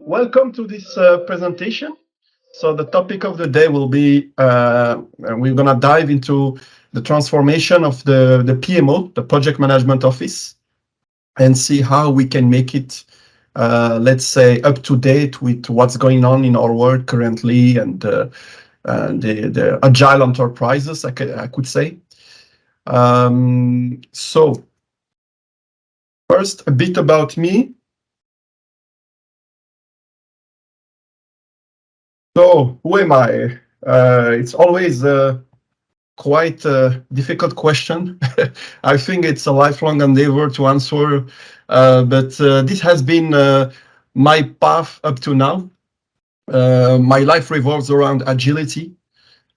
welcome to this presentation. So the topic of the day will be, we're going to dive into the transformation of the PMO, the Project Management Office, and see how we can make it, let's say, up to date with what's going on in our world currently and the agile enterprises, I could say. So first, a bit about me. So who am I? It's always quite a difficult question. I think it's a lifelong endeavor to answer, but this has been my path up to now. My life revolves around agility,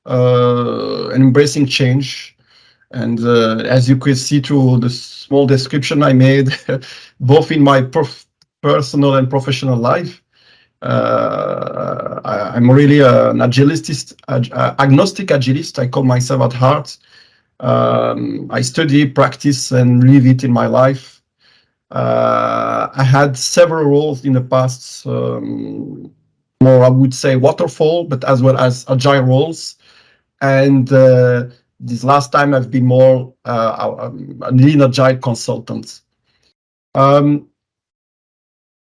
and embracing change. And as you could see through the small description I made, both in my personal and professional life, I'm really an agilist, agnostic agilist. I call myself at heart. I study, practice, and live it in my life. I had several roles in the past, more I would say waterfall, but as well as agile roles. And this last time I've been more a lean agile consultant.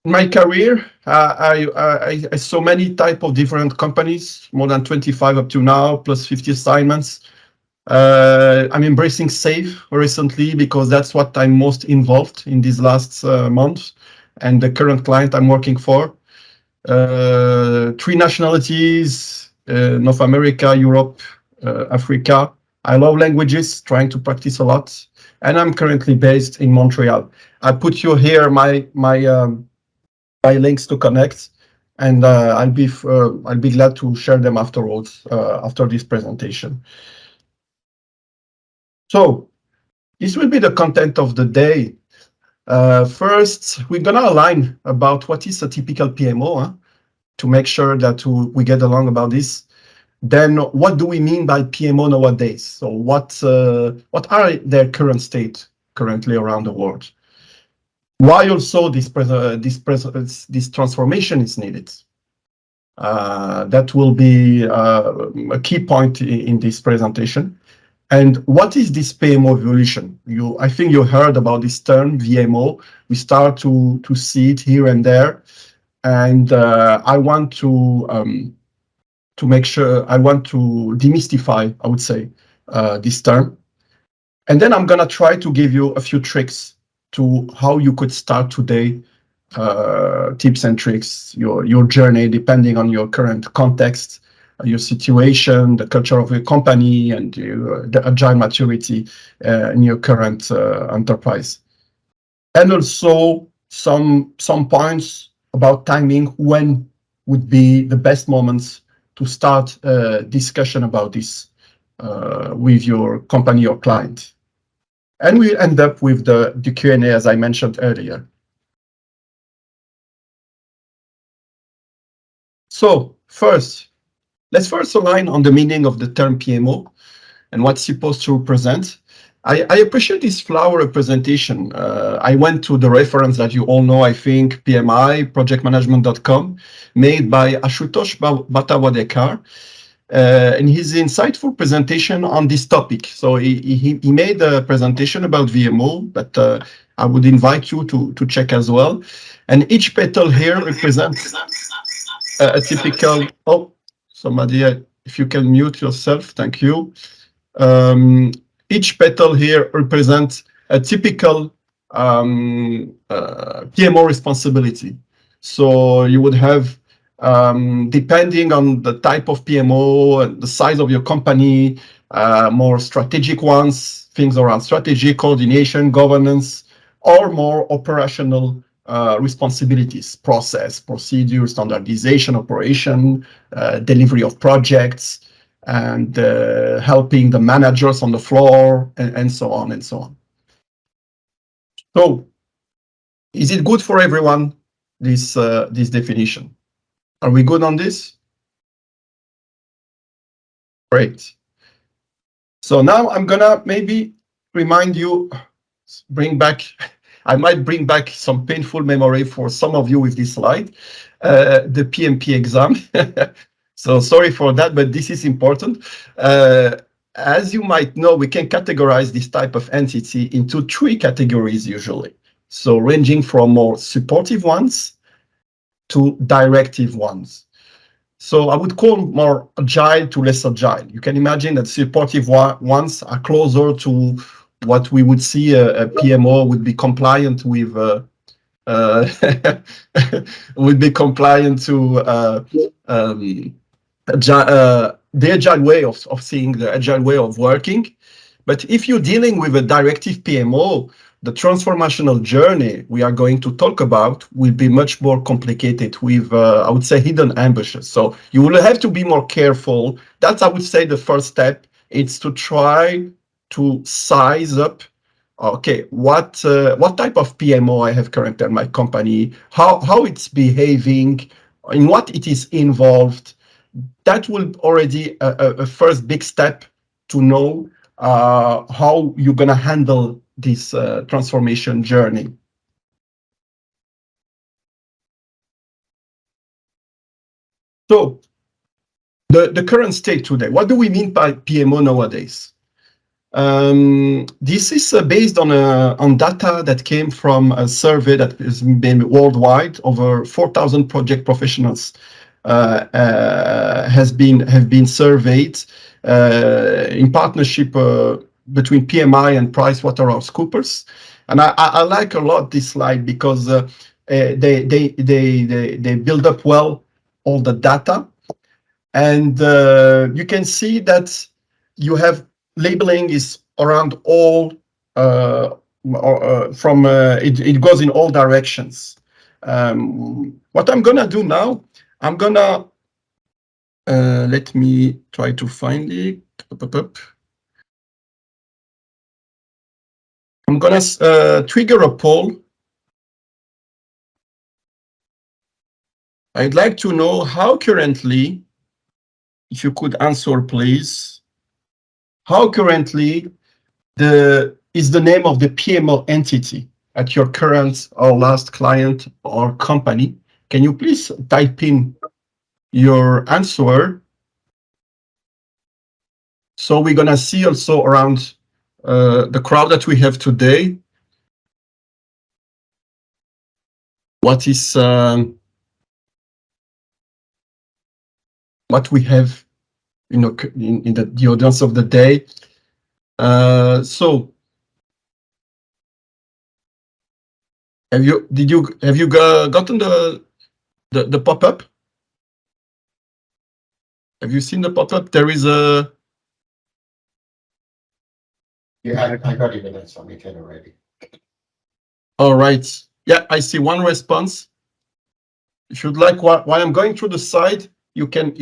In my career, I saw many type of different companies, more than 25 up to now, plus 50 assignments. I'm embracing SAFe recently because that's what I'm most involved in these last months, and the current client I'm working for. 3 nationalities, North America, Europe, Africa. I love languages, trying to practice a lot, and I'm currently based in Montreal. I put you here my links to connect, and I'll be glad to share them afterwards after this presentation. So this will be the content of the day. First, we're gonna align about what is a typical PMO, to make sure that we get along about this. Then, what do we mean by PMO nowadays? So, what are their current state currently around the world? Why also this transformation is needed? That will be a key point in this presentation. And what is this PMO evolution? I think you heard about this term VMO. We start to see it here and there, and I want to make sure, I want to demystify, I would say, this term. And then I'm gonna try to give you a few tricks to how you could start today, tips and tricks, your journey, depending on your current context, your situation, the culture of your company, and the agile maturity in your current enterprise. And also some points about timing, when would be the best moments to start a discussion about this with your company or client. And we end up with the Q&A, as I mentioned earlier. So let's first align on the meaning of the term PMO and what's supposed to represent. I appreciate this flower representation. I went to the reference that you all know, I think, PMI, projectmanagement.com, made by Ashutosh Bhattawadekar, and his insightful presentation on this topic. So he made a presentation about VMO, but I would invite you to check as well. And each petal here represents a typical, somebody, if you can mute yourself, thank you. Each petal here represents a typical PMO responsibility. So you would have, depending on the type of PMO and the size of your company, more strategic ones, things around strategy, coordination, governance, or more operational responsibilities, process, procedure, standardization, operation, delivery of projects, and helping the managers on the floor, and so on and so on. So, is it good for everyone, this definition? Are we good on this? Great. So now I'm gonna maybe remind you, bring back, I might bring back some painful memory for some of you with this slide, the PMP exam. So sorry for that, but this is important. As you might know, we can categorize this type of entity into 3 categories usually. So ranging from more supportive ones to directive ones. So I would call more agile to less agile. You can imagine that supportive ones are closer to what we would see a PMO would be compliant with, would be compliant to the agile way of seeing, the agile way of working. But if you're dealing with a directive PMO, the transformational journey we are going to talk about will be much more complicated with, I would say, hidden ambushes. So you will have to be more careful. That's, I would say, the first step. It's to try to size up, okay, what type of PMO I have currently in my company, how it's behaving, in what it is involved. That will already a first big step to know how you're going to handle this transformation journey. So the current state today, what do we mean by PMO nowadays? This is based on data that came from a survey that has been worldwide. Over 4,000 project professionals have been surveyed in partnership between PMI and PricewaterhouseCoopers. And I like a lot this slide because they build up well all the data, and you can see that you have labeling is around all it goes in all directions. What I'm gonna do now, I'm gonna let me try to find it. I'm gonna trigger a poll. I'd like to know how currently, if you could answer, please, how currently is the name of the PMO entity at your current or last client or company? Can you please type in your answer? So we're gonna see also around the crowd that we have today, what is what we have, you know, in the audience of the day. So have you gotten the pop-up? Have you seen the pop-up? There is a. Yeah, I got it in some meeting already. All right. Yeah, I see one response. If you'd like, while I'm going through the side, you can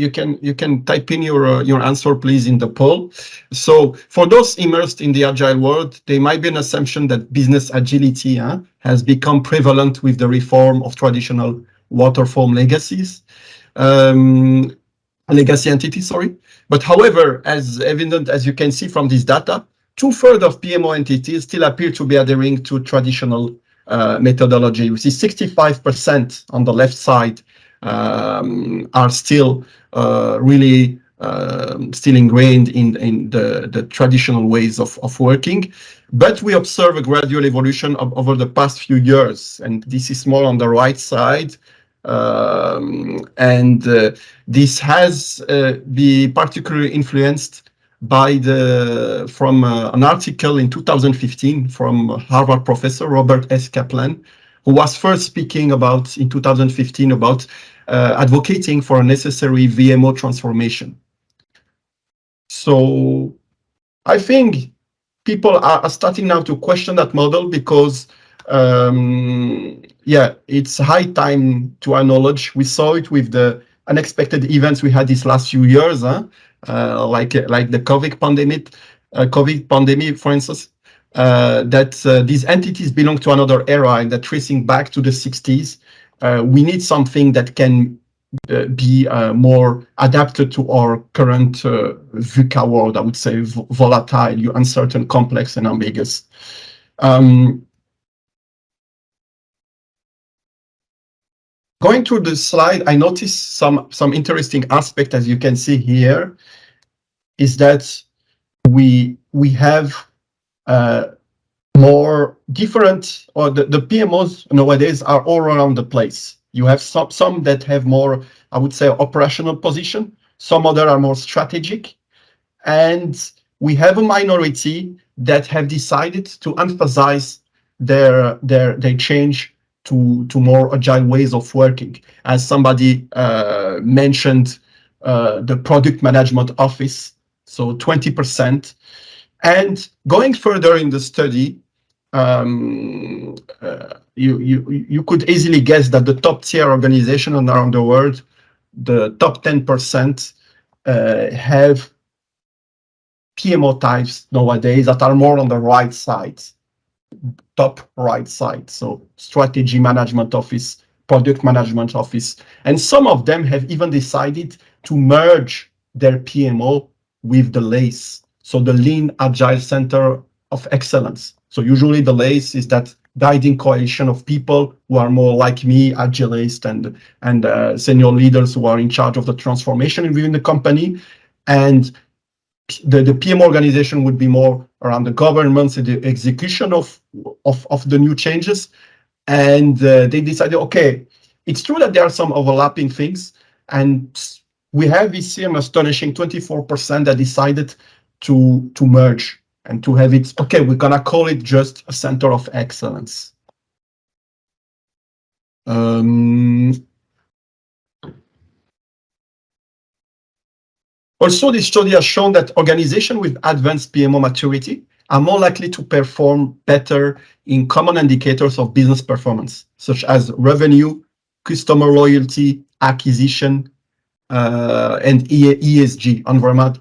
type in your answer, please, in the poll. So for those immersed in the agile world, there might be an assumption that business agility has become prevalent with the reform of traditional waterfall legacies. Legacy entity, sorry. But however, as evident as you can see from this data, 2/3 of PMO entities still appear to be adhering to traditional methodology. We see 65% on the left side are still really still ingrained in the traditional ways of working. But we observe a gradual evolution over the past few years, and this is more on the right side. This has been particularly influenced by an article in 2015 from Harvard professor Robert S. Kaplan, who was first speaking about in 2015 about advocating for a necessary VMO transformation. So I think people are starting now to question that model because yeah, it's high time to acknowledge. We saw it with the unexpected events we had these last few years, like the COVID pandemic, for instance, that these entities belong to another era and that tracing back to the 60s. We need something that can be more adapted to our current VUCA world, I would say, volatile, uncertain, complex, and ambiguous. Going through the slide, I noticed some interesting aspect, as you can see here, is that we have more different, or the PMOs nowadays are all around the place. You have some that have more, I would say, operational position. Some other are more strategic, and we have a minority that have decided to emphasize their change to more agile ways of working. As somebody mentioned, the product management office, so 20%. And going further in the study, you could easily guess that the top tier organization around the world, the top 10%, have PMO types nowadays that are more on the right side, top right side. So strategy management office, product management office. And some of them have even decided to merge their PMO with the LACE. So the Lean Agile Center of Excellence. So usually the LACE is that guiding coalition of people who are more like me, agilists and senior leaders who are in charge of the transformation within the company. And the PM organization would be more around the governance and the execution of the new changes. And they decided, okay, it's true that there are some overlapping things. And we have this year an astonishing 24% that decided to merge and to have it, okay, we're going to call it just a center of excellence. Also, this study has shown that organizations with advanced PMO maturity are more likely to perform better in common indicators of business performance, such as revenue, customer loyalty, acquisition, and ESG,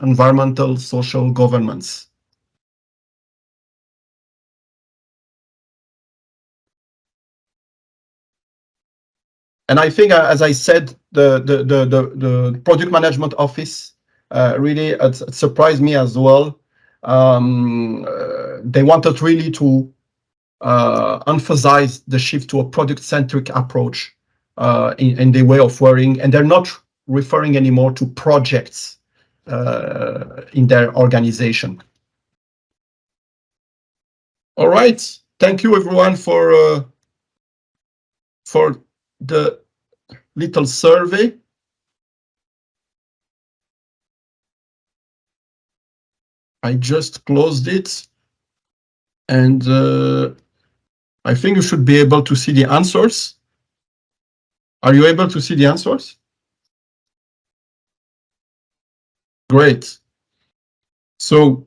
environmental, social governance. And I think, as I said, the product management office really it surprised me as well. They wanted really to emphasize the shift to a product-centric approach in the way of working, and they're not referring anymore to projects in their organization. All right, thank you everyone for the little survey. I just closed it, and I think you should be able to see the answers. Are you able to see the answers? Great. So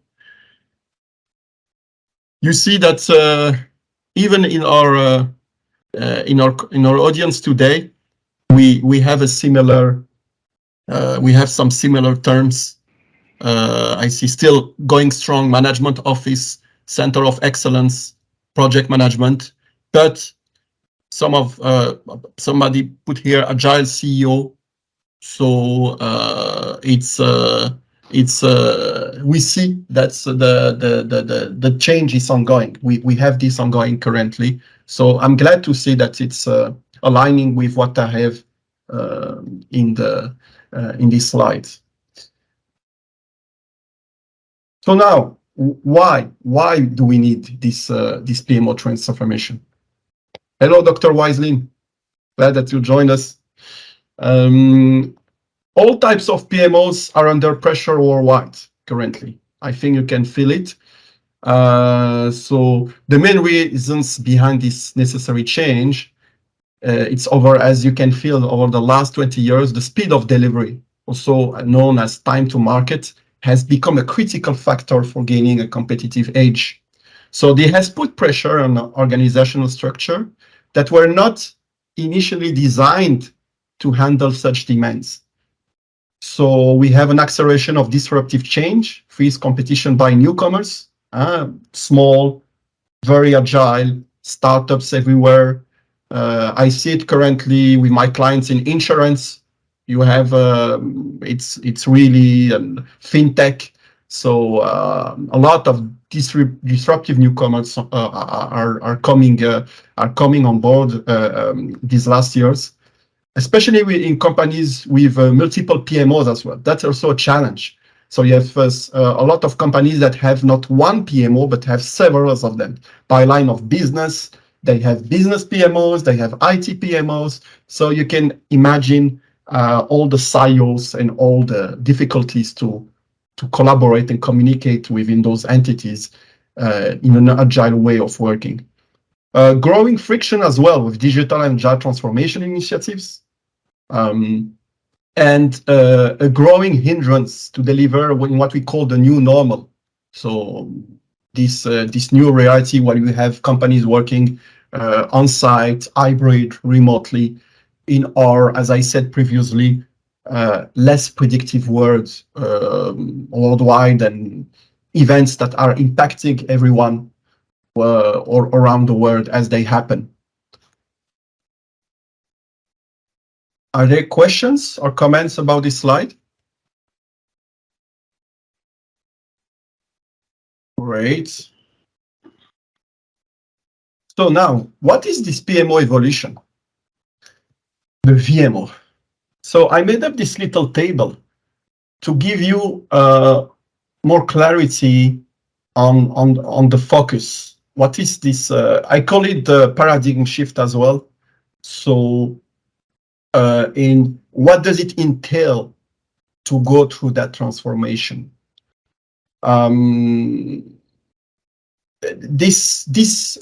you see that even in our audience today, we have a similar we have some similar terms. I see still going strong management office, center of excellence, project management, but somebody put here agile CEO. So we see that's the change is ongoing. We have this ongoing currently. So I'm glad to see that it's aligning with what I have in these slides. So now, why do we need this PMO transformation? Hello, Dr. Weislin. Glad that you joined us. All types of PMOs are under pressure worldwide currently. I think you can feel it. So the main reasons behind this necessary change, it's as you can feel, over the last 20 years, the speed of delivery, also known as time to market, has become a critical factor for gaining a competitive edge. So this has put pressure on organizational structure that were not initially designed to handle such demands. So we have an acceleration of disruptive change, fierce competition by newcomers, small, very agile startups everywhere. I see it currently with my clients in insurance. You have it's really fintech. So a lot of disruptive newcomers are coming on board these last years. especially in companies with multiple PMOs as well. That's also a challenge. So you have a lot of companies that have not one PMO, but have several of them. By line of business, they have business PMOs, they have IT PMOs. So you can imagine all the silos and all the difficulties to collaborate and communicate within those entities in an agile way of working. Growing friction as well with digital and agile transformation initiatives. And a growing hindrance to deliver in what we call the new normal. So this new reality where you have companies working on-site, hybrid, remotely, in our, as I said previously, less predictive world worldwide, and events that are impacting everyone or around the world as they happen. Are there questions or comments about this slide? Great. So now, what is this PMO evolution? The VMO. So I made up this little table to give you more clarity on the focus. What is this? I call it the paradigm shift as well. So in what does it entail to go through that transformation? This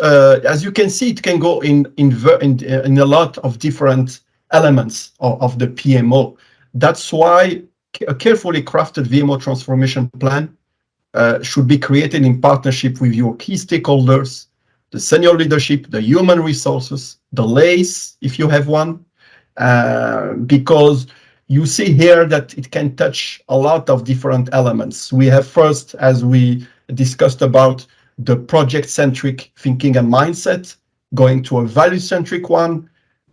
as you can see, it can go in a lot of different elements of the PMO. That's why a carefully crafted VMO transformation plan should be created in partnership with your key stakeholders, the senior leadership, the human resources, the LACE, if you have one, because you see here that it can touch a lot of different elements. We have first, as we discussed about, the project-centric thinking and mindset, going to a value-centric one.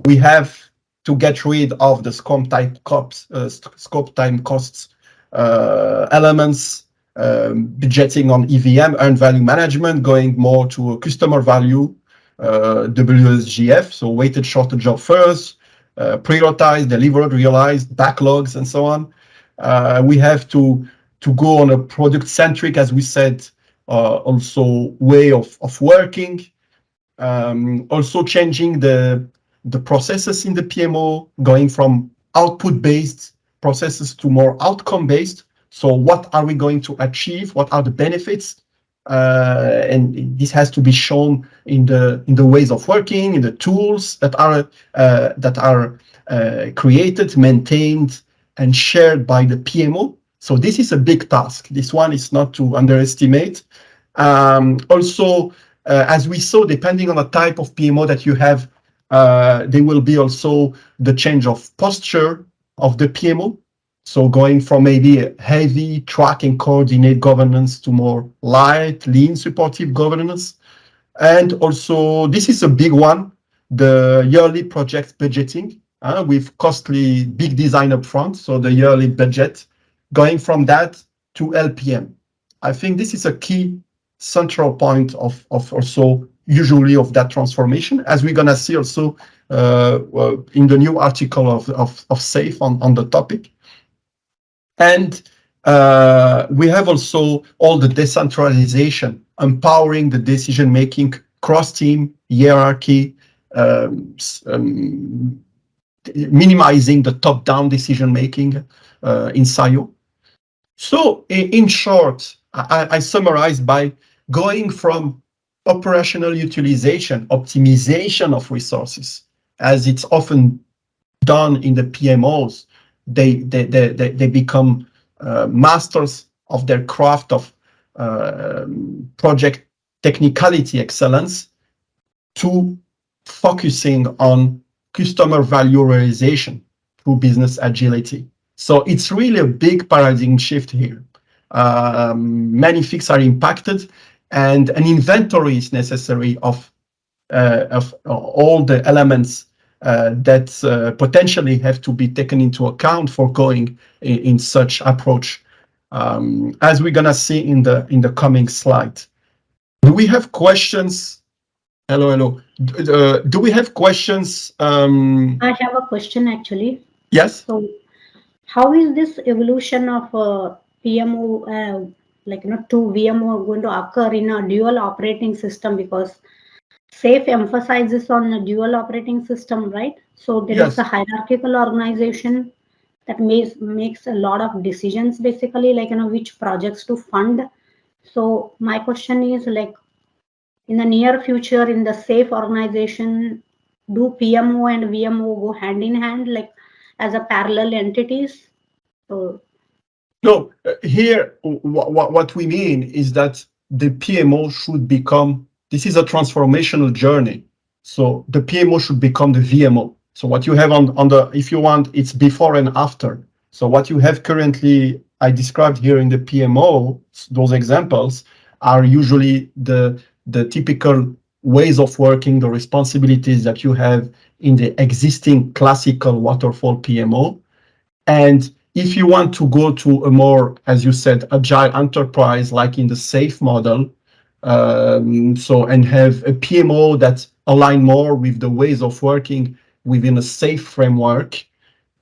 We have to get rid of the scope time costs elements, budgeting on EVM, earned value management, going more to a customer value, WSGF, so weighted shortage offers, prioritize, delivered, realized, backlogs, and so on. We have to go on a product-centric, as we said, also way of working, also changing the processes in the PMO, going from output-based processes to more outcome-based. So what are we going to achieve? What are the benefits? And this has to be shown in the ways of working, in the tools that are created, maintained, and shared by the PMO. So this is a big task. This one is not to underestimate. Also, as we saw, depending on the type of PMO that you have, there will be also the change of posture of the PMO. So going from maybe a heavy track and coordinate governance to more light, lean, supportive governance. And also, this is a big one, the yearly project budgeting with costly big design upfront. So the yearly budget, going from that to LPM. I think this is a key central point of also usually of that transformation, as we're gonna see also in the new article of SAFe on the topic. And we have also all the decentralization, empowering the decision-making, cross-team, hierarchy, minimizing the top-down decision-making in SIO. So in short, I summarized by going from operational utilization, optimization of resources, as it's often done in the PMOs. They become masters of their craft of project technicality excellence, to focusing on customer value realization through business agility. So it's really a big paradigm shift here. Many things are impacted, and an inventory is necessary of all the elements that potentially have to be taken into account for going in such approach, as we're gonna see in the coming slide. Do we have questions? Hello. Do we have questions? I have a question actually. Yes. So, how is this evolution of PMO, to VMO, going to occur in a dual operating system? Because SAFe emphasizes on a dual operating system, right? So there is a Yes. hierarchical organization that makes a lot of decisions, basically, which projects to fund. So my question is, like, in the near future, in the SAFe organization, do PMO and VMO go hand in hand, like as a parallel entities? So No, here, what we mean is that the PMO should become, this is a transformational journey. So the PMO should become the VMO. So what you have on the, if you want, it's before and after. So what you have currently, I described here in the PMO, those examples are usually the typical ways of working, the responsibilities that you have in the existing classical waterfall PMO. And if you want to go to a more, as you said, agile enterprise, like in the SAFe model, and have a PMO that align more with the ways of working within a SAFe framework,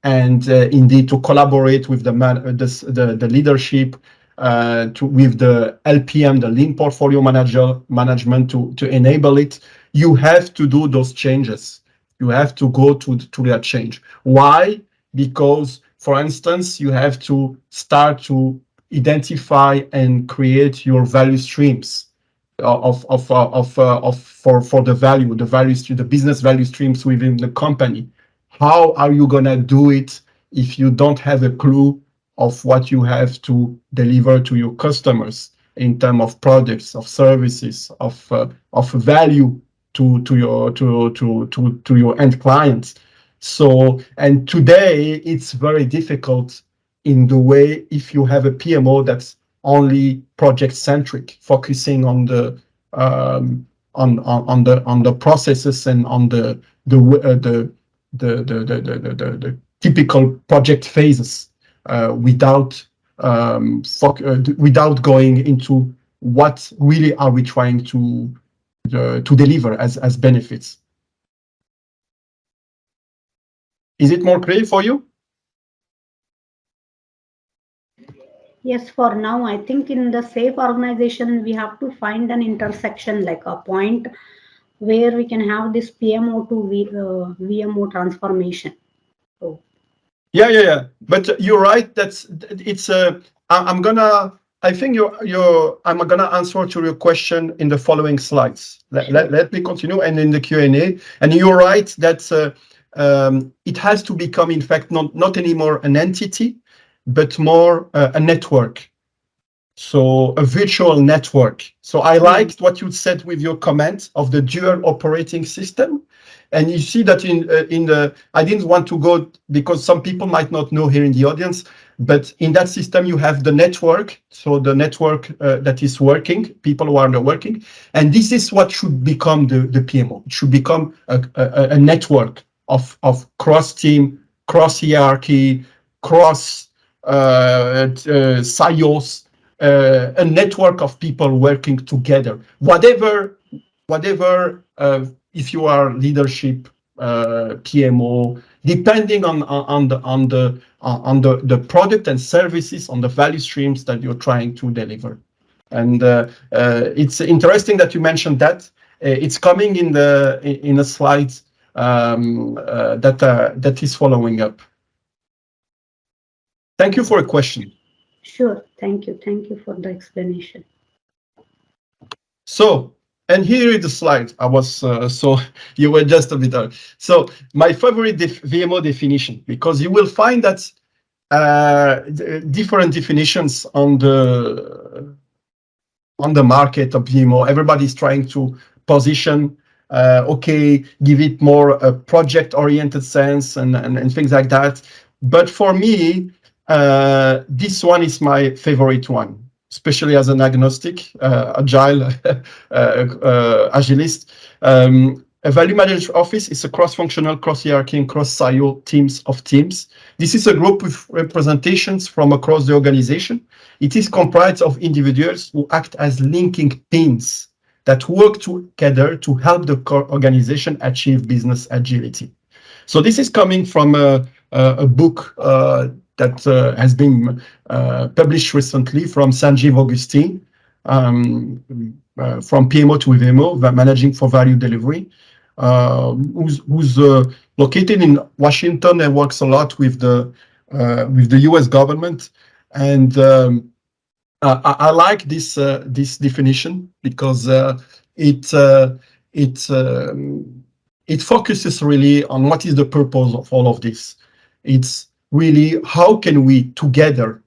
and indeed to collaborate with the leadership, with the LPM, the lean portfolio management, to enable it. You have to do those changes. You have to go to that change. Why? Because, for instance, you have to start to identify and create your value streams for the business value streams within the company. How are you gonna do it if you don't have a clue of what you have to deliver to your customers in terms of products, of services, of value to your end clients? So, and today it's very difficult in the way if you have a PMO that's only project centric, focusing on the processes and on the typical project phases, without going into what really are we trying to deliver as benefits. Is it more clear for you? yes, for now, I think in the SAFe organization, we have to find an intersection, like a point where we can have this PMO to VMO transformation. So, Yeah. But you're right. It's a. I'm gonna answer to your question in the following slides. Let me continue, and in the Q&A. And you're right that it has to become, in fact, not anymore an entity, but more a network. So a virtual network. So I liked what you said with your comment of the dual operating system. And you see that I didn't want to go, because some people might not know here in the audience, but in that system you have the network. So the network that is working, people who are working. And this is what should become the PMO. It should become a network of cross-team, cross-hierarchy, cross silos, a network of people working together. Whatever, if you are leadership, PMO, depending on the product and services, on the value streams that you're trying to deliver. And it's interesting that you mentioned that. It's coming in the slides that is following up. Thank you for a question. sure, thank you for the explanation. So, and here is the slide. I was so you were just a bit out. So my favorite VMO definition, because you will find that different definitions on the market of VMO. Everybody's trying to position, give it more a project-oriented sense and things like that. But for me, this one is my favorite one, especially as an agnostic, agile, agilist. A value management office is a cross-functional, cross-hierarchy, and cross-silo teams of teams. This is a group with representations from across the organization. It is comprised of individuals who act as linking pins that work together to help the organization achieve business agility. So this is coming from a book that has been published recently from Sanjeev Augustine, from PMO to VMO, Managing for Value Delivery, who's located in Washington and works a lot with the US government. And I like this definition because it focuses really on what is the purpose of all of this. It's really how can we together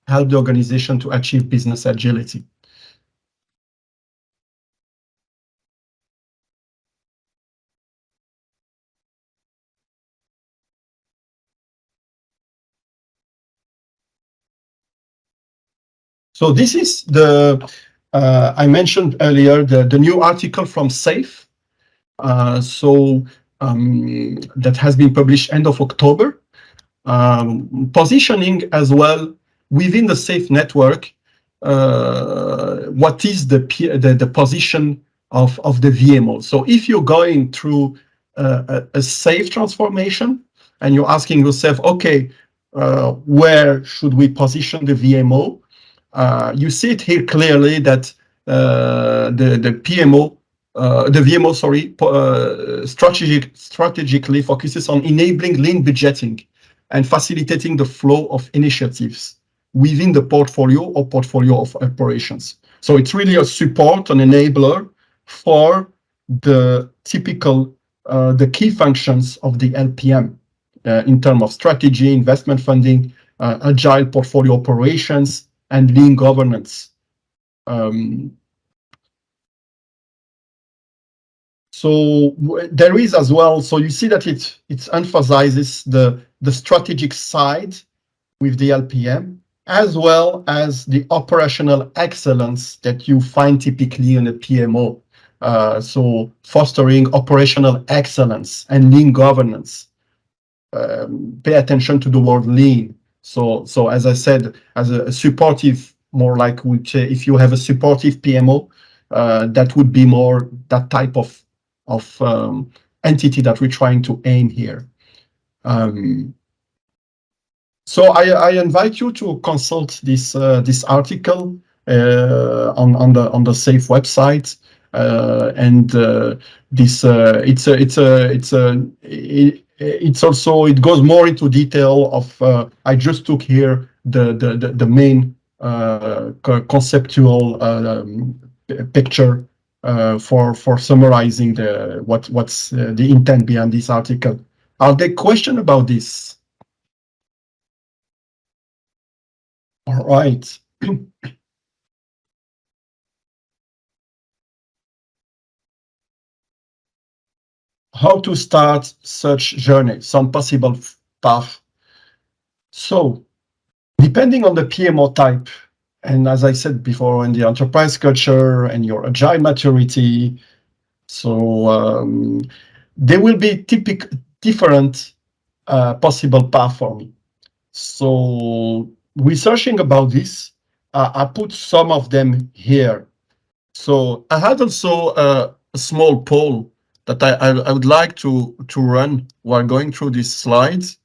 help the organization to achieve business agility. So this is the, I mentioned earlier, the new article from SAFE. That has been published end of October, positioning as well within the SAFE network, what is the position of the VMO. So if you're going through a SAFE transformation and you're asking yourself, okay, where should we position the VMO? You see it here clearly that the PMO, the VMO, sorry, strategically focuses on enabling lean budgeting and facilitating the flow of initiatives within the portfolio or portfolio of operations. So it's really a support, an enabler for the typical, the key functions of the LPM in terms of strategy, investment funding, agile portfolio operations, and lean governance. So there is as well, so you see that it emphasizes the strategic side with the LPM, as well as the operational excellence that you find typically in a PMO. So fostering operational excellence and lean governance. Pay attention to the word lean. So as I said, as a supportive, more like if you have a supportive PMO, that would be more that type of entity that we're trying to aim here. So I invite you to consult this article on the SAFE website, and it goes more into detail of. I just took here the main conceptual picture for summarizing what's the intent behind this article. Are there questions about this? All right. How to start such journey, some possible path. So, depending on the PMO type, and as I said before, in the enterprise culture and your agile maturity, so there will be different possible path for me. So researching about this, I put some of them here. So I had also a small poll that I would like to run while going through these slides.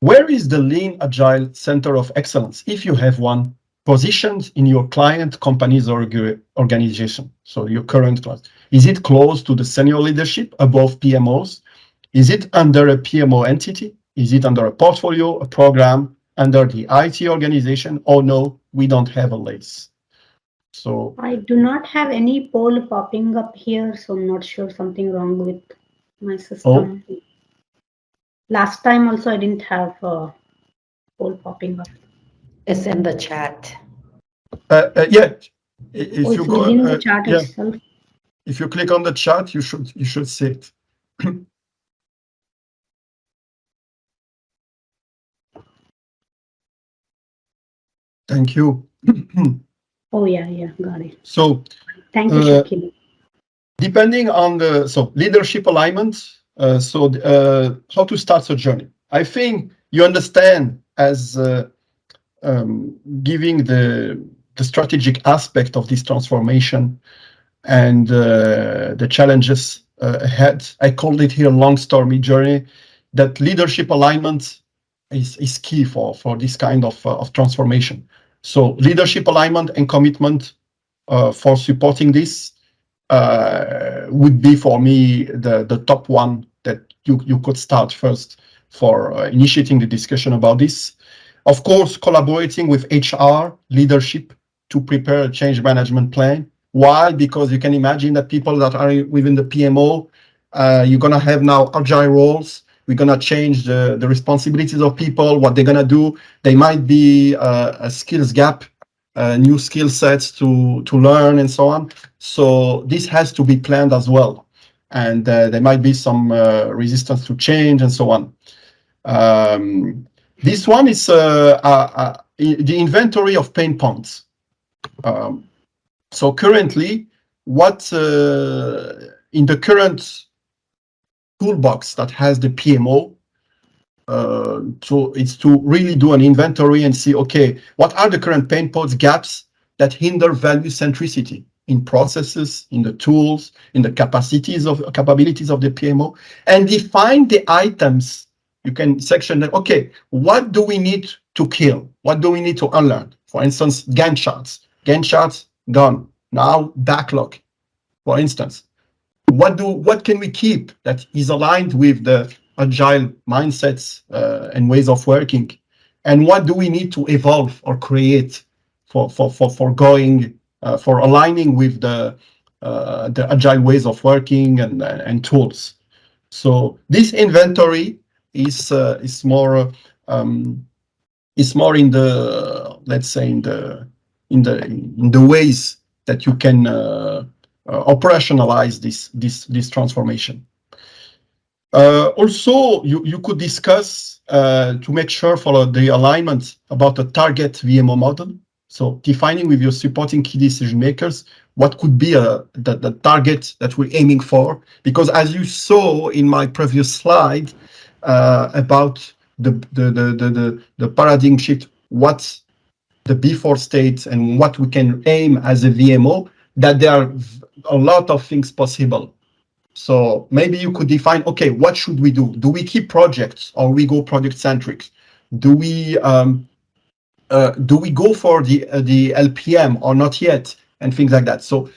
Where is the Lean Agile Center of Excellence, if you have one, positioned in your client companies or organization? So your current client. Is it close to the senior leadership above PMOs? Is it under a PMO entity? Is it under a portfolio, a program, under the IT organization? Or no, we don't have a LACE. So I do not have any poll popping up here, so I'm not sure something wrong with my system. Oh. Last time also I didn't have a poll popping up. It's in the chat. Yeah. If you go within the chat itself. If you click on the chat, you should see it. Thank you. Oh yeah, got it. So thank you, Shakil. Depending on the leadership alignment, how to start a journey. I think you understand as giving the strategic aspect of this transformation and the challenges ahead. I called it here long stormy journey. That leadership alignment is key for this kind of transformation. So leadership alignment and commitment for supporting this would be for me the top one that you could start first for initiating the discussion about this. Of course, collaborating with HR leadership to prepare a change management plan. Why? Because you can imagine that people that are within the PMO, you're going to have now agile roles. We're going to change the responsibilities of people, what they're going to do. There might be a skills gap, new skill sets to learn and so on. So this has to be planned as well. And there might be some resistance to change and so on. This one is the inventory of pain points. So currently, what in the current toolbox that has the PMO, so it's to really do an inventory and see, okay, what are the current pain points, gaps that hinder value centricity in processes, in the tools, in the capabilities of the PMO, and define the items. You can section them. Okay, what do we need to kill? What do we need to unlearn? For instance, Gantt charts. Gantt charts gone. Now backlog. For instance, what can we keep that is aligned with the agile mindsets and ways of working? And what do we need to evolve or create for aligning with the agile ways of working and tools? So this inventory is more in the, let's say, in the ways that you can operationalize this transformation. Also, you could discuss to make sure for the alignment about the target VMO model. So defining with your supporting key decision makers what could be the target that we're aiming for. Because as you saw in my previous slide about the paradigm shift, what's the before state and what we can aim as a VMO, that there are a lot of things possible. So maybe you could define, okay, what should we do? Do we keep projects or we go project centric? Do we go for the LPM or not yet, and things like that? So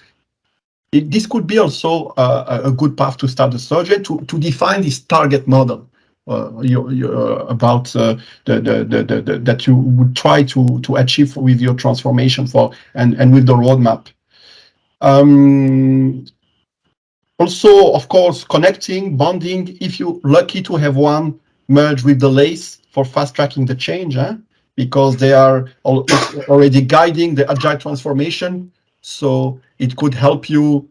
this could be also a good path to start the surgery to define this target model about that you would try to achieve with your transformation and with the roadmap. Also, of course, connecting, bonding, if you're lucky to have one, merge with the LACE for fast tracking the change, because they are already guiding the agile transformation. So it could help you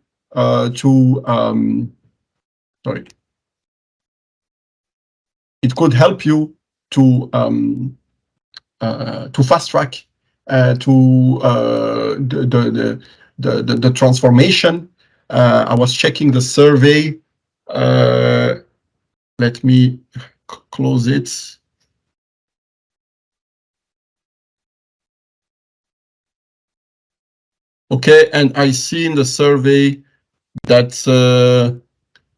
it could help you to fast track the transformation. I was checking the survey. Let me close it. Okay, and I see in the survey that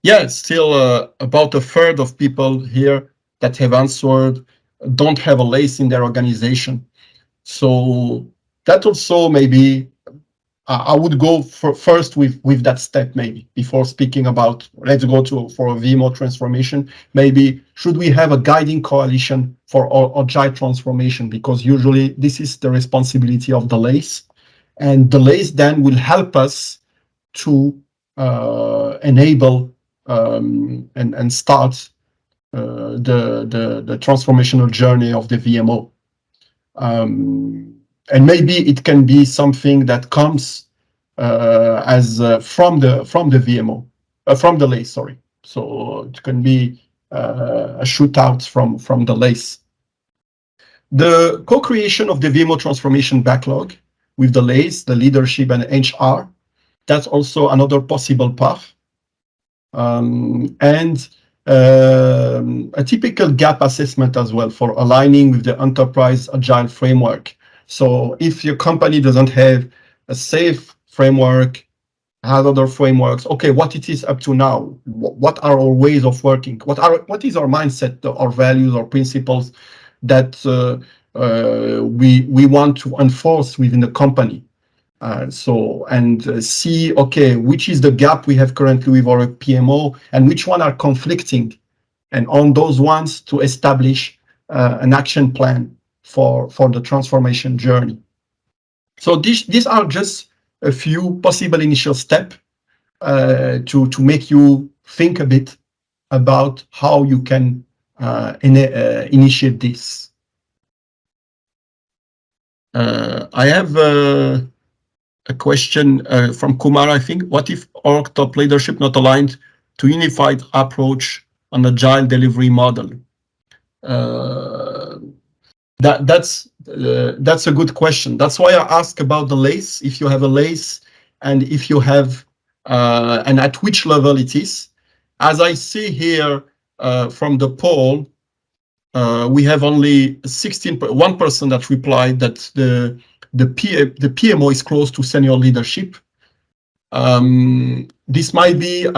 it's still about a third of people here that have answered don't have a LACE in their organization. So that also maybe I would go first with that step, maybe before speaking about let's go for a VMO transformation. Maybe should we have a guiding coalition for agile transformation, because usually this is the responsibility of the LACE, and the LACE then will help us to enable and start the transformational journey of the VMO. And maybe it can be something that comes from the VMO, from the LACE, sorry. So it can be a shootout from the LACE. The co-creation of the VMO transformation backlog with the LACE, the leadership, and HR, that's also another possible path. And a typical gap assessment as well for aligning with the enterprise agile framework. So if your company doesn't have a safe framework, has other frameworks, okay, what it is up to now, what are our ways of working, what is our mindset, our values, our principles that we want to enforce within the company. See, okay, which is the gap we have currently with our PMO and which one are conflicting, and on those ones to establish an action plan for the transformation journey. So these are just a few possible initial steps to make you think a bit about how you can initiate this. I have a question from Kumar, I think. What if org top leadership not aligned to unified approach on agile delivery model? That's a good question. That's why I ask about the LACE, if you have a LACE, and if you have, and at which level it is. As I see here from the poll, we have only 1% that replied that the PMO is close to senior leadership. This might be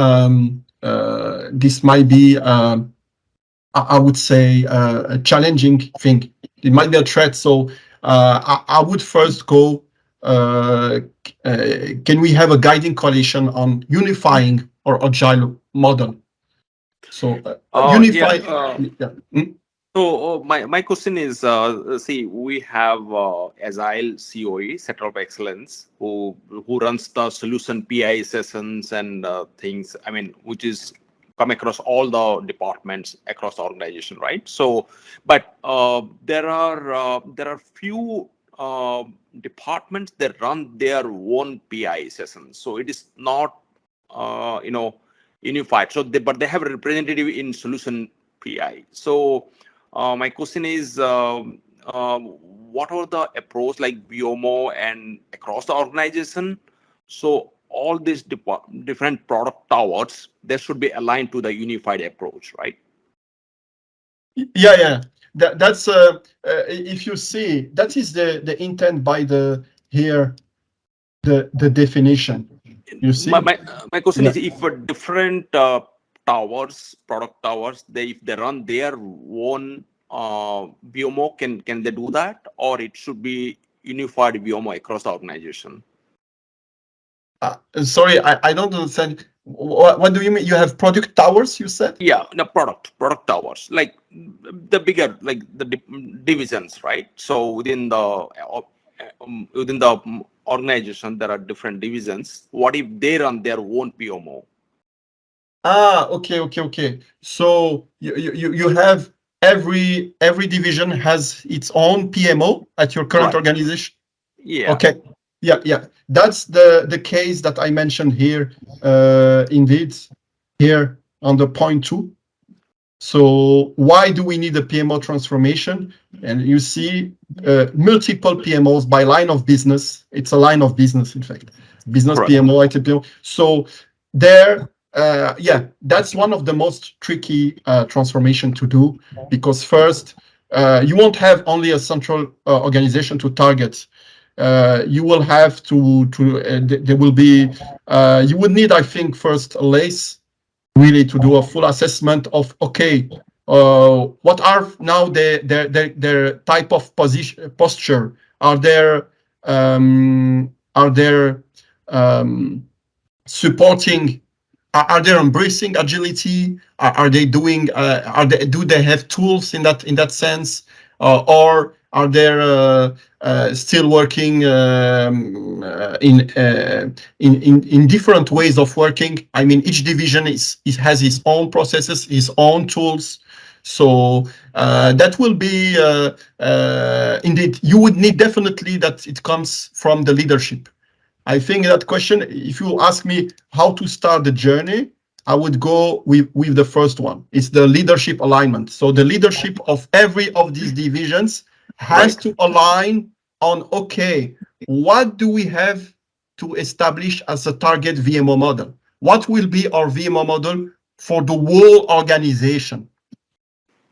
I would say a challenging thing. It might be a threat. So I would first go, can we have a guiding coalition on unifying our agile model? So unify. Yeah. So my question is, see, we have Agile COE, Center of Excellence, who runs the solution PI sessions and things. I mean, which is come across all the departments across the organization, right? So, but there are few departments that run their own PI sessions. So it is not unified. So but they have a representative in solution PI. So my question is, what are the approach like VMO and across the organization? So all these different product towers, they should be aligned to the unified approach, right? Yeah. That's if you see, that is the intent by the definition. You see, my question is, if a different towers, product towers, if they run their own VMO, can they do that, or it should be unified VMO across the organization? Sorry, I don't understand. What do you mean? You have product towers, you said? Yeah, the product towers, like the bigger, like the divisions, right? So within the organization, there are different divisions. What if they run their own PMO? Okay. So you have every division has its own PMO at your current organization? Yeah. Okay. Yeah. That's the case that I mentioned here, indeed, here on the point 2. So why do we need a PMO transformation? And you see multiple PMOs by line of business. It's a line of business, in fact. Business Correct. PMO, IT PMO. So there, that's one of the most tricky transformation to do, because first, you won't have only a central organization to target. You will have there will be, you would need, I think, first a LACE, really to do a full assessment of, okay, what are now their type of posture? Are there supporting? Are they embracing agility? Are they doing? Do they have tools in that sense, or are they still working in different ways of working? I mean, each division has its own processes, its own tools. So that will be indeed. You would need definitely that it comes from the leadership. I think that question, if you ask me how to start the journey, I would go with the first one. It's the leadership alignment. So the leadership of every of these divisions has to align on, okay, what do we have to establish as a target VMO model? What will be our VMO model for the whole organization.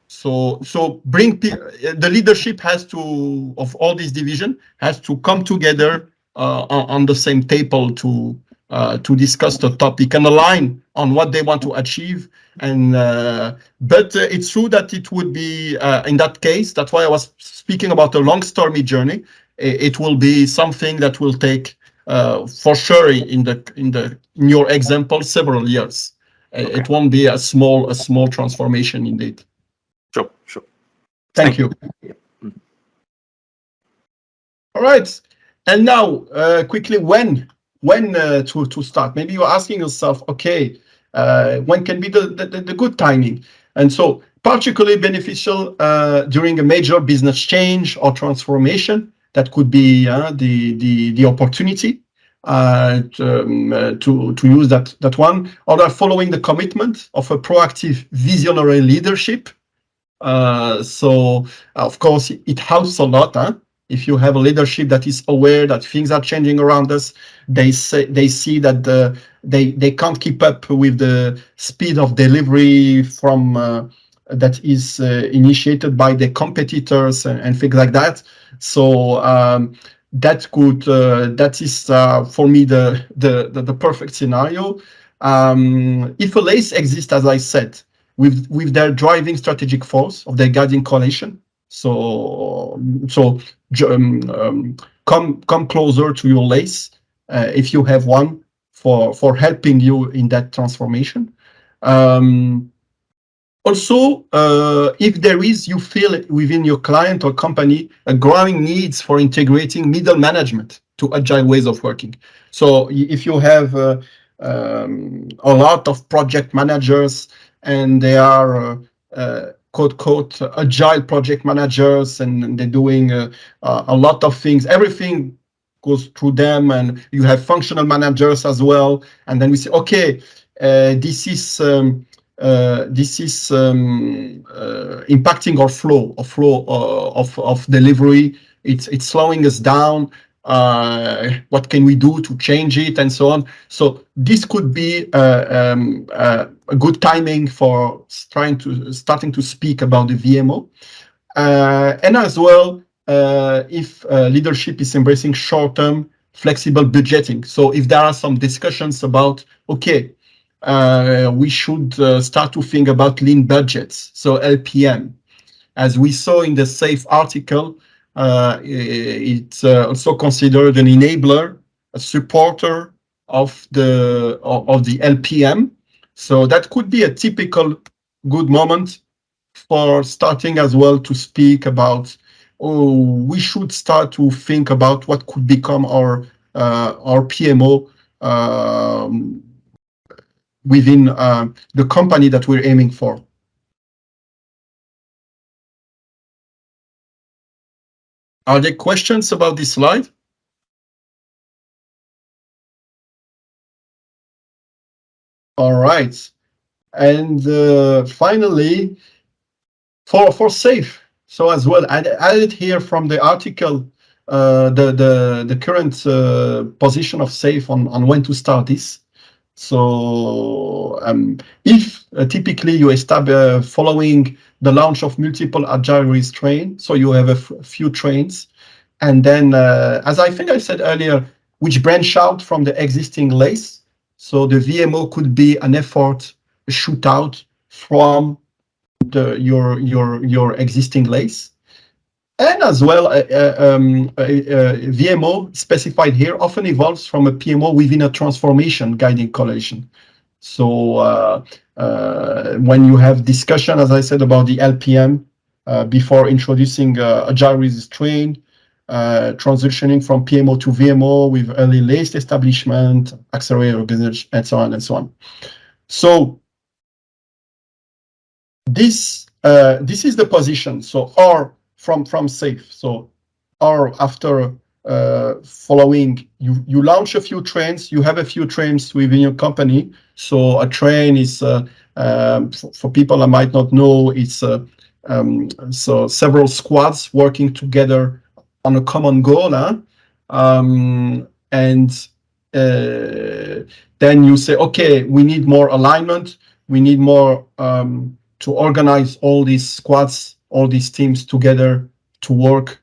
So the leadership has to, of all this division, has to come together on the same table to discuss the topic and align on what they want to achieve. And but it's true that it would be in that case. That's why I was speaking about a long stormy journey. It will be something that will take for sure in your example several years. Okay. It won't be a small transformation indeed. Sure. Thank you. Yeah. All right. And now, quickly, when to start? Maybe you're asking yourself, okay, when can be the good timing? And so, particularly beneficial during a major business change or transformation. That could be the opportunity to use that one, or following the commitment of a proactive visionary leadership. So of course it helps a lot if you have a leadership that is aware that things are changing around us. They see that they can't keep up with the speed of delivery from that is initiated by the competitors and things like that. So that is for me the perfect scenario. If a LACE exists, as I said, with their driving strategic force of their guiding coalition. So come closer to your LACE if you have one for helping you in that transformation. Also, if you feel within your client or company a growing needs for integrating middle management to agile ways of working. So if you have a lot of project managers and they are quote agile project managers, and they're doing a lot of things, everything goes through them, and you have functional managers as well. And then we say, okay, this is impacting our flow of delivery. It's slowing us down. What can we do to change it, and so on? So this could be a good timing for starting to speak about the VMO, and as well if leadership is embracing short-term flexible budgeting. So if there are some discussions about, okay, we should start to think about lean budgets, so LPM, as we saw in the SAFE article. It's also considered an enabler, a supporter of the LPM. So that could be a typical good moment for starting as well to speak about, we should start to think about what could become our PMO within the company that we're aiming for. Are there questions about this slide? All right. And finally, for SAFE, so as well, I added here from the article the current position of SAFE on when to start this. So if typically you establish following the launch of multiple agile release trains, so you have a few trains, and then as I think I said earlier, which branch out from the existing LACE. So the VMO could be an effort, a shootout from your existing LACE. And as well, VMO specified here often evolves from a PMO within a transformation guiding coalition. So when you have discussion, as I said, about the LPM before introducing agile release train, transitioning from PMO to VMO with early LACE establishment, accelerated organization, and so on and so on. So this is the position. So or from SAFE. So or after following, you launch a few trains, you have a few trains within your company. So a train is for people that might not know, it's so several squads working together on a common goal, and then you say, okay, we need more alignment. We need more to organize all these squads, all these teams together to work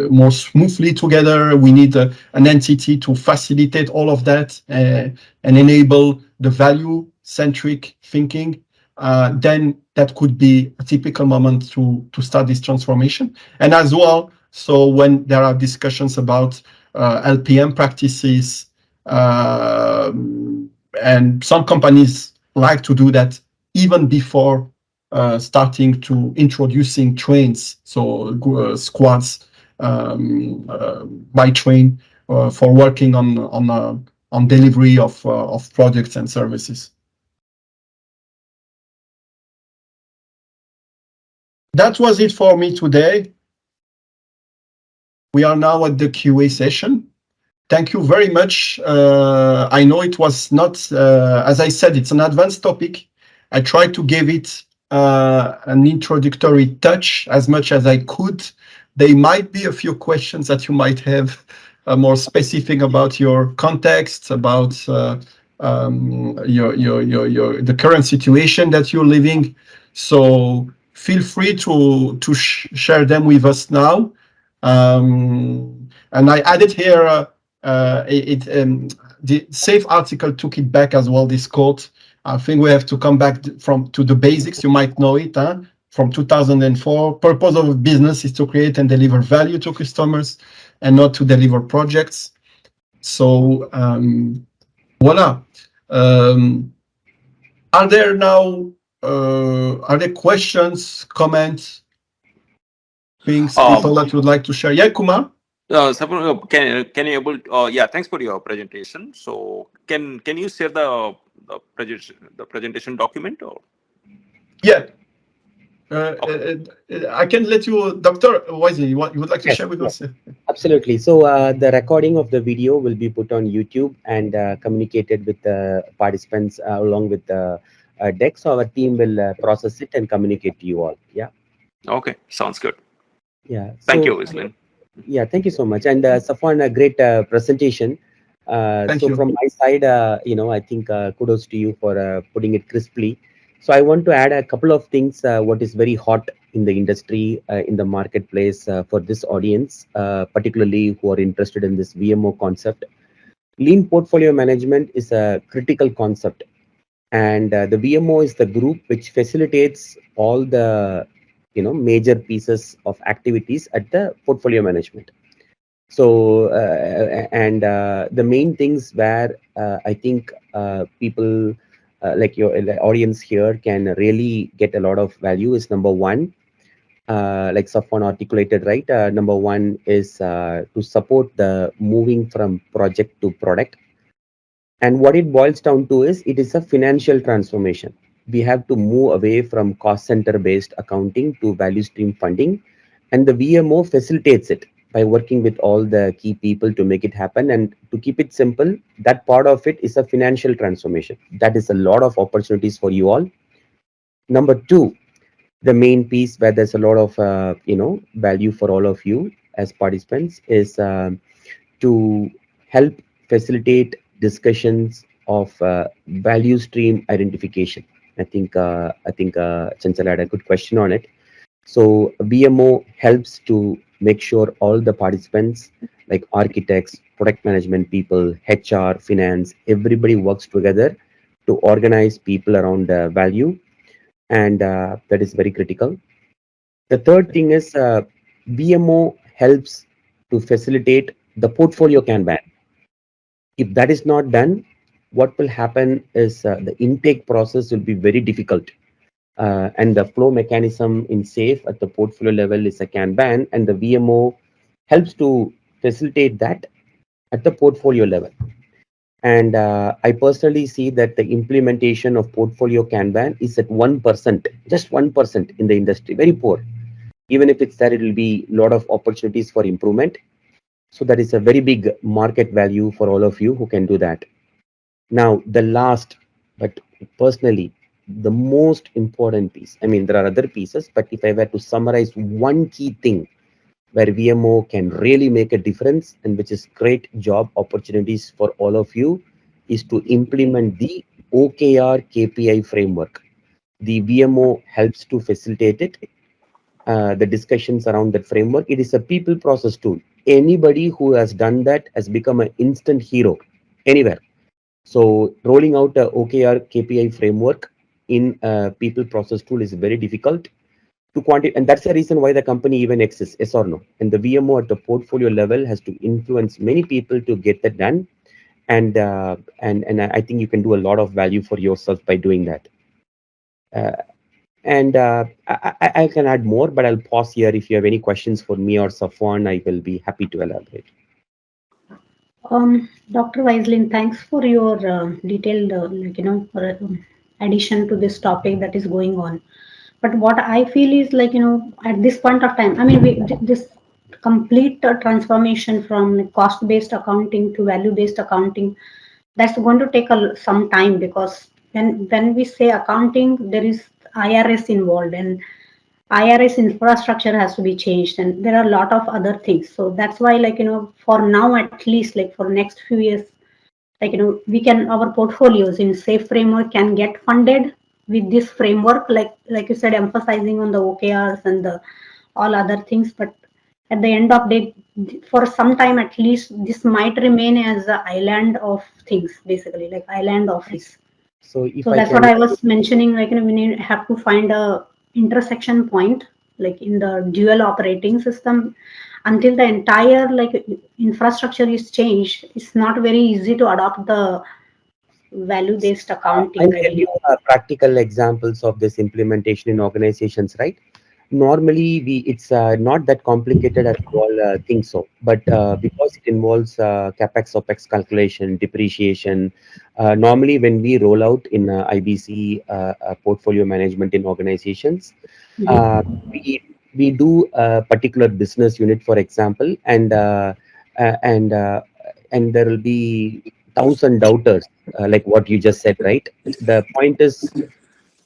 more smoothly together. We need an entity to facilitate all of that and enable the value-centric thinking. Then that could be a typical moment to start this transformation. And as well, so when there are discussions about LPM practices, and some companies like to do that even before starting to introducing trains, so squads by train for working on delivery of products and services. That was it for me today. We are now at the QA session. Thank you very much. I know it was not, as I said, it's an advanced topic. I tried to give it an introductory touch as much as I could. There might be a few questions that you might have more specific about your context, about the current situation that you're living. So feel free to share them with us now. And I added here the SAFe article took it back as well, this quote. I think we have to come back to the basics. You might know it, from 2004. Purpose of a business is to create and deliver value to customers and not to deliver projects. So voila. Are there questions, comments, things, people that would like to share? Yeah, Kumar? Sapna, can you able? Yeah, thanks for your presentation. So can you share the presentation document or? Yeah. I can let you, Dr. Wisely, what you would like to share with us? Absolutely. So the recording of the video will be put on YouTube and communicated with the participants along with the deck. So our team will process it and communicate to you all. Yeah. Okay, sounds good. Yeah. Thank you, Wislen. Yeah, thank you so much. And Safwan, a great presentation. Thank so you. from my side, I think kudos to you for putting it crisply. So I want to add a couple of things, what is very hot in the industry, in the marketplace for this audience, particularly who are interested in this VMO concept. Lean portfolio management is a critical concept. And the VMO is the group which facilitates all the major pieces of activities at the portfolio management. So the main things where I think people like your audience here can really get a lot of value is number one, like Safwan articulated, right? Number one is to support the moving from project to product. And what it boils down to is it is a financial transformation. We have to move away from cost center based accounting to value stream funding. And the VMO facilitates it by working with all the key people to make it happen. And to keep it simple, that part of it is a financial transformation. That is a lot of opportunities for you all. Number two, the main piece where there's a lot of value for all of you as participants is to help facilitate discussions of value stream identification. I think Chanchala had a good question on it. So VMO helps to make sure all the participants like architects, product management people, HR, finance, everybody works together to organize people around value. And that is very critical. The third thing is VMO helps to facilitate the portfolio Kanban. If that is not done, what will happen is the intake process will be very difficult. And the flow mechanism in SAFe at the portfolio level is a Kanban, and the VMO helps to facilitate that at the portfolio level. And I personally see that the implementation of portfolio Kanban is at 1%, just 1% in the industry, very poor. Even if it's there, it will be a lot of opportunities for improvement. So that is a very big market value for all of you who can do that. Now, the last, but personally, the most important piece, I mean, there are other pieces, but if I were to summarize one key thing where VMO can really make a difference and which is great job opportunities for all of you is to implement the OKR KPI framework. The VMO helps to facilitate it. The discussions around that framework. It is a people process tool. Anybody who has done that has become an instant hero anywhere. So rolling out a OKR KPI framework in a people process tool is very difficult to quantify, and that's the reason why the company even exists. Yes or no? And the VMO at the portfolio level has to influence many people to get that done, and I think you can do a lot of value for yourself by doing that. I can add more, but I'll pause here. If you have any questions for me or Safwan, I will be happy to elaborate. Dr. Weislin, thanks for your detailed, addition to this topic that is going on. But what I feel is at this point of time, I mean, this complete transformation from cost-based accounting to value-based accounting, that's going to take some time, because when we say accounting, there is IRS involved, and IRS infrastructure has to be changed, and there are a lot of other things. So that's why, for now at least, for next few years, we can, our portfolios in SAFE framework can get funded with this framework, like you said, emphasizing on the OKRs and the all other things. But at the end of the day, for some time at least, this might remain as an island of things, basically, like island office. So if So I that's can, what I was mentioning, we have to find a intersection point, like in the dual operating system. Until the entire infrastructure is changed, it's not very easy to adopt the value-based accounting. I'll tell you practical examples of this implementation in organizations, right? Normally, it's not that complicated as you all think so, but because it involves capex opex calculation, depreciation. Normally, when we roll out in IBC portfolio management in organizations, we do a particular business unit, for example, and there will be 1,000 doubters, like what you just said, right? The point is,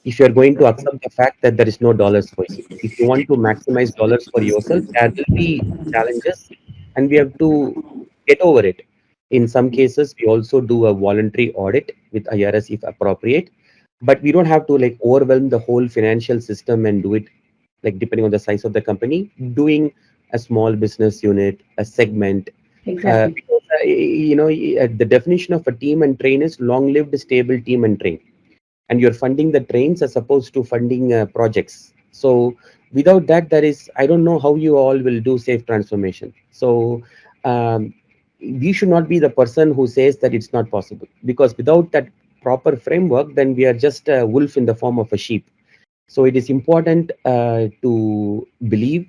if you're going to accept the fact that there is no dollars for you, if you want to maximize dollars for yourself, there will be challenges, and we have to get over it. In some cases, we also do a voluntary audit with IRS if appropriate, but we don't have to overwhelm the whole financial system and do it depending on the size of the company, doing a small business unit, a segment. Exactly. Because, the definition of a team and train is long-lived, stable team and train, and you're funding the trains as opposed to funding projects. So without that, I don't know how you all will do safe transformation. So we should not be the person who says that it's not possible, because without that proper framework, then we are just a wolf in the form of a sheep. So it is important to believe,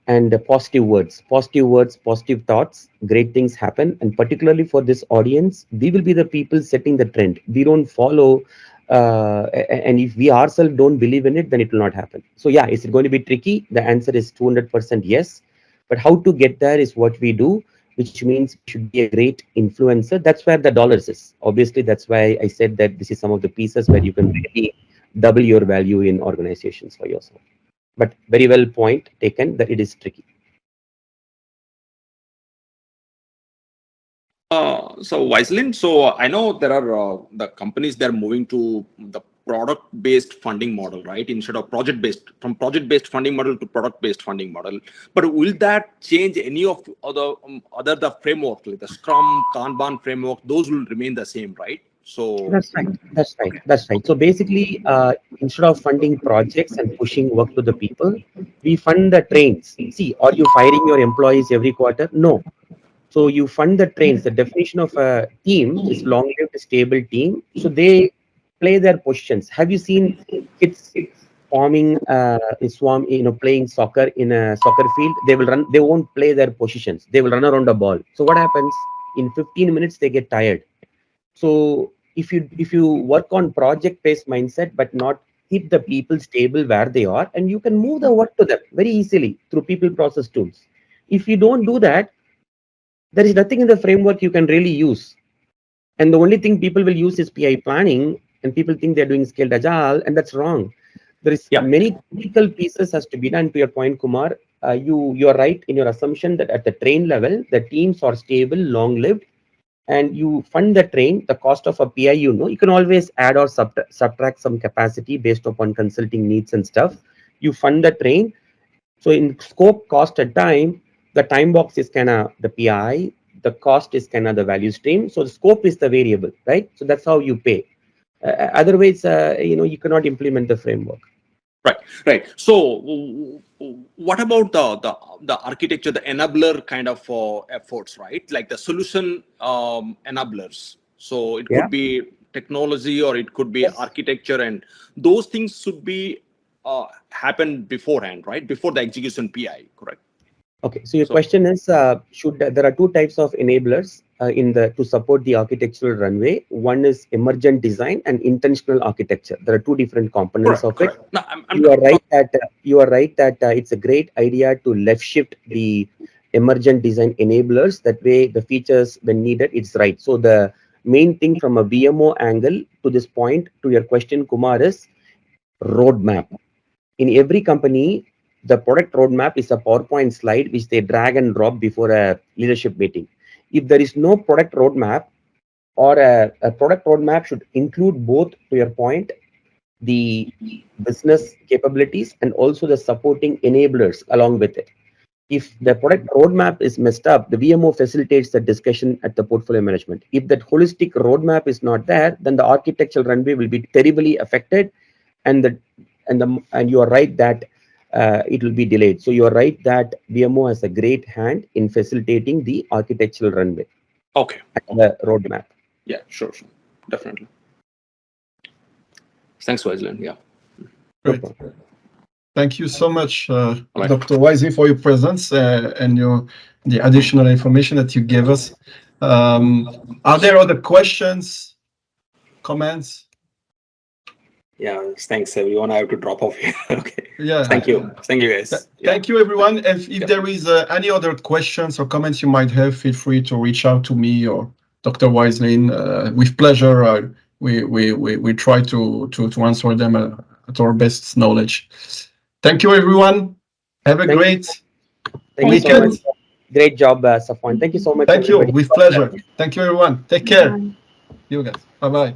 and positive words, positive thoughts, great things happen. And particularly for this audience, we will be the people setting the trend. We don't follow, and if we ourselves don't believe in it, then it will not happen. So yeah, is it going to be tricky? The answer is 200% yes. But how to get there is what we do, which means we should be a great influencer. That's where the dollars is. Obviously, that's why I said that this is some of the pieces where you can really double your value in organizations for yourself. But very well point taken that it is tricky. So Weislin, so I know there are the companies they're moving to the product-based funding model, right? Instead of from project-based funding model to product-based funding model. But will that change any of other the framework, like the Scrum, Kanban framework? Those will remain the same, right? So That's right. So basically, instead of funding projects and pushing work to the people, we fund the trains. See, are you firing your employees every quarter? No. So you fund the trains. The definition of a team is long-lived, stable team. So they play their positions. Have you seen kids forming swarm, playing soccer in a soccer field? They will run. They won't play their positions. They will run around the ball. So what happens? In 15 minutes, they get tired. So if you work on project-based mindset, but not keep the people stable where they are, and you can move the work to them very easily through people process tools. If you don't do that, there is nothing in the framework you can really use. And the only thing people will use is PI planning, and people think they're doing scaled agile, and that's wrong. There is many critical pieces has to be done. To your point, Kumar, you are right in your assumption that at the train level, the teams are stable, long-lived, and you fund the train, the cost of a PI, you can always add or subtract some capacity based upon consulting needs and stuff. You fund the train. So in scope, cost, and time, the time box is kind of the PI, the cost is kind of the value stream. So the scope is the variable, right? So that's how you pay. Otherwise, you cannot implement the framework. Right. So what about the architecture, the enabler kind of efforts, right? Like the solution enablers. So it could be technology or it could be architecture, and those things should be happen beforehand, right? Before the execution PI, correct? Okay, so your question is, there are two types of enablers to support the architectural runway. One is emergent design and intentional architecture. There are two different components of it. No, You are right that it's a great idea to left shift the emergent design enablers. That way, the features when needed, it's right. So the main thing from a VMO angle to this point, to your question, Kumar, is roadmap. In every company, the product roadmap is a PowerPoint slide which they drag and drop before a leadership meeting. If there is no product roadmap, or a product roadmap should include both, to your point, the business capabilities and also the supporting enablers along with it. If the product roadmap is messed up, the VMO facilitates the discussion at the portfolio management. If that holistic roadmap is not there, then the architectural runway will be terribly affected, and you are right that it will be delayed. So you are right that VMO has a great hand in facilitating the architectural runway. Okay. The roadmap. Yeah, sure. Definitely. Thanks, Wajlan. Yeah. Great. Thank you so much, Dr. Wisely, for your presence and the additional information that you gave us. Are there other questions, comments? Yeah, thanks everyone. I have to drop off here. Okay. Yeah. Thank you guys. Thank you, everyone. If there is any other questions or comments you might have, feel free to reach out to me or Dr. Wisely. With pleasure, we try to answer them at our best knowledge. Thank you, everyone. Have a great weekend. So great job, Safwan. Thank you so much. Thank you. Everybody. With pleasure. Thank you, everyone. Take care. You guys. Bye-bye.